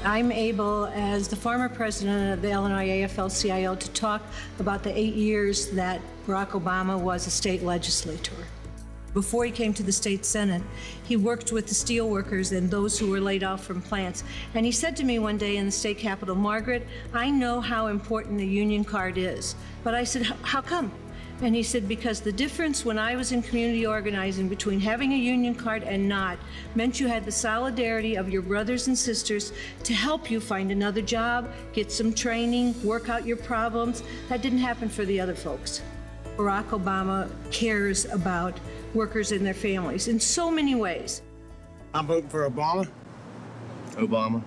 I'm able, as the former president of the Illinois AFL-CIO, to talk about the 8 years that Barack Obama was a state legislator. Before he came to the state Senate, he worked with the steel workers and those who were laid off from plants. And he said to me one day in the state capitol, "Margaret, I know how important the union card is." But I said, "How come?" And he said, "Because the difference when I was in community organizing between having a union card and not meant you had the solidarity of your brothers and sisters to help you find another job, get some training, work out your problems. That didn't happen for the other folks." Barack Obama cares about workers and their families in so many ways. I'm voting for Obama. Obama.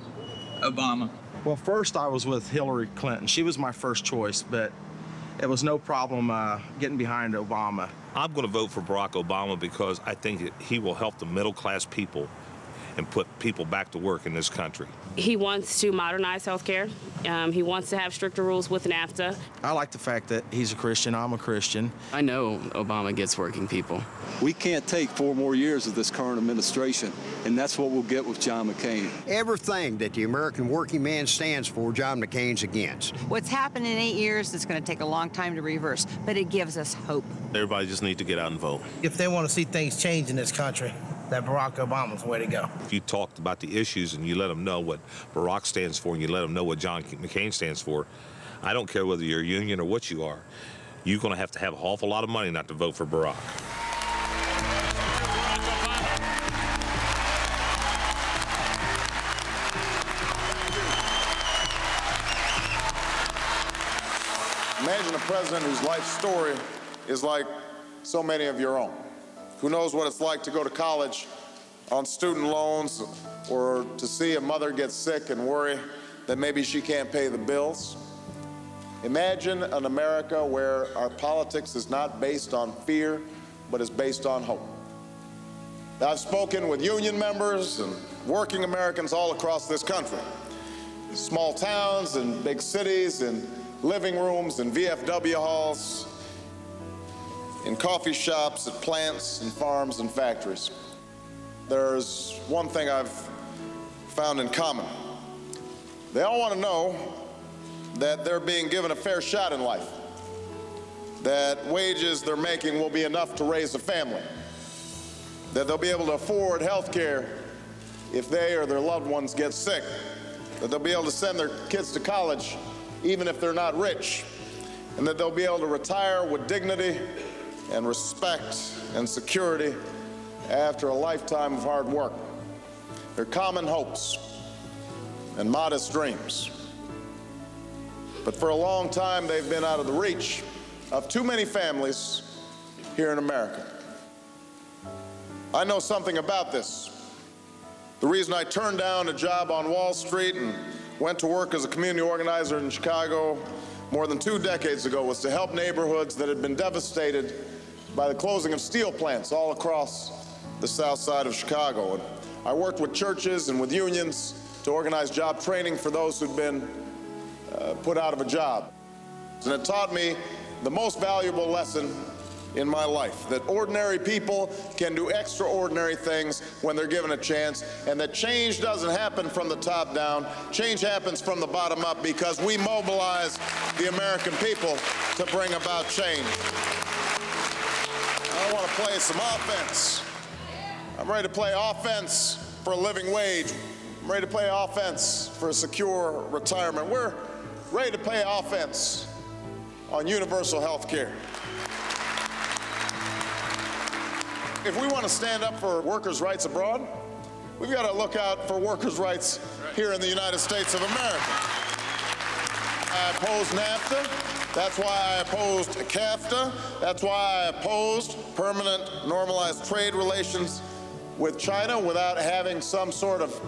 Obama. Well, first I was with Hillary Clinton. She was my first choice, but it was no problem getting behind Obama. I'm going to vote for Barack Obama because I think he will help the middle-class people and put people back to work in this country. He wants to modernize health care. He wants to have stricter rules with NAFTA. I like the fact that he's a Christian, I'm a Christian. I know Obama gets working people. We can't take 4 more years of this current administration, and that's what we'll get with John McCain. Everything that the American working man stands for, John McCain's against. What's happened in 8 years is going to take a long time to reverse, but it gives us hope. Everybody just needs to get out and vote. If they want to see things change in this country, that Barack Obama's the way to go. If you talked about the issues and you let them know what Barack stands for and you let them know what John McCain stands for, I don't care whether you're a union or what you are, you're going to have an awful lot of money not to vote for Barack. Imagine a president whose life story is like so many of your own. Who knows what it's like to go to college on student loans or to see a mother get sick and worry that maybe she can't pay the bills. Imagine an America where our politics is not based on fear, but is based on hope. I've spoken with union members and working Americans all across this country. Small towns and big cities and living rooms and VFW halls, in coffee shops, at plants and farms and factories. There's one thing I've found in common. They all want to know that they're being given a fair shot in life, that wages they're making will be enough to raise a family, that they'll be able to afford health care if they or their loved ones get sick, that they'll be able to send their kids to college even if they're not rich, and that they'll be able to retire with dignity and respect and security after a lifetime of hard work. They're common hopes and modest dreams. But for a long time, they've been out of the reach of too many families here in America. I know something about this. The reason I turned down a job on Wall Street and went to work as a community organizer in Chicago more than 2 decades ago was to help neighborhoods that had been devastated by the closing of steel plants all across the south side of Chicago. And I worked with churches and with unions to organize job training for those who'd been put out of a job. And it taught me the most valuable lesson in my life, that ordinary people can do extraordinary things when they're given a chance, and that change doesn't happen from the top down. Change happens from the bottom up because we mobilize the American people to bring about change. I want to play some offense. I'm ready to play offense for a living wage. I'm ready to play offense for a secure retirement. We're ready to play offense on universal health care. If we want to stand up for workers' rights abroad, we've got to look out for workers' rights here in the United States of America. I opposed NAFTA. That's why I opposed CAFTA. That's why I opposed permanent normalized trade relations with China without having some sort of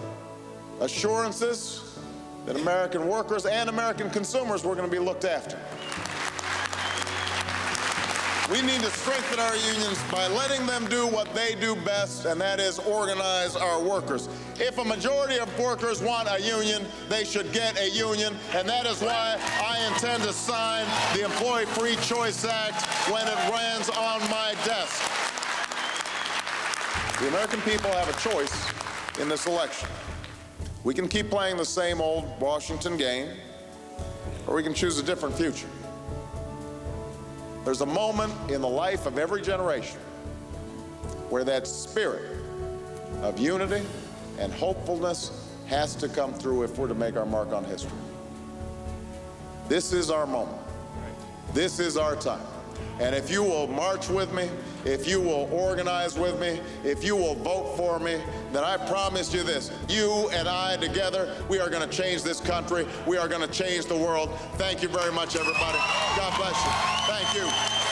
assurances that American workers and American consumers were going to be looked after. We need to strengthen our unions by letting them do what they do best, and that is organize our workers. If a majority of workers want a union, they should get a union, and that is why I intend to sign the Employee Free Choice Act when it lands on my desk. The American people have a choice in this election. We can keep playing the same old Washington game, or we can choose a different future. There's a moment in the life of every generation where that spirit of unity and hopefulness has to come through if we're to make our mark on history. This is our moment. This is our time. And if you will march with me, if you will organize with me, if you will vote for me, then I promise you this, you and I together, we are going to change this country. We are going to change the world. Thank you very much, everybody. God bless you. Thank you.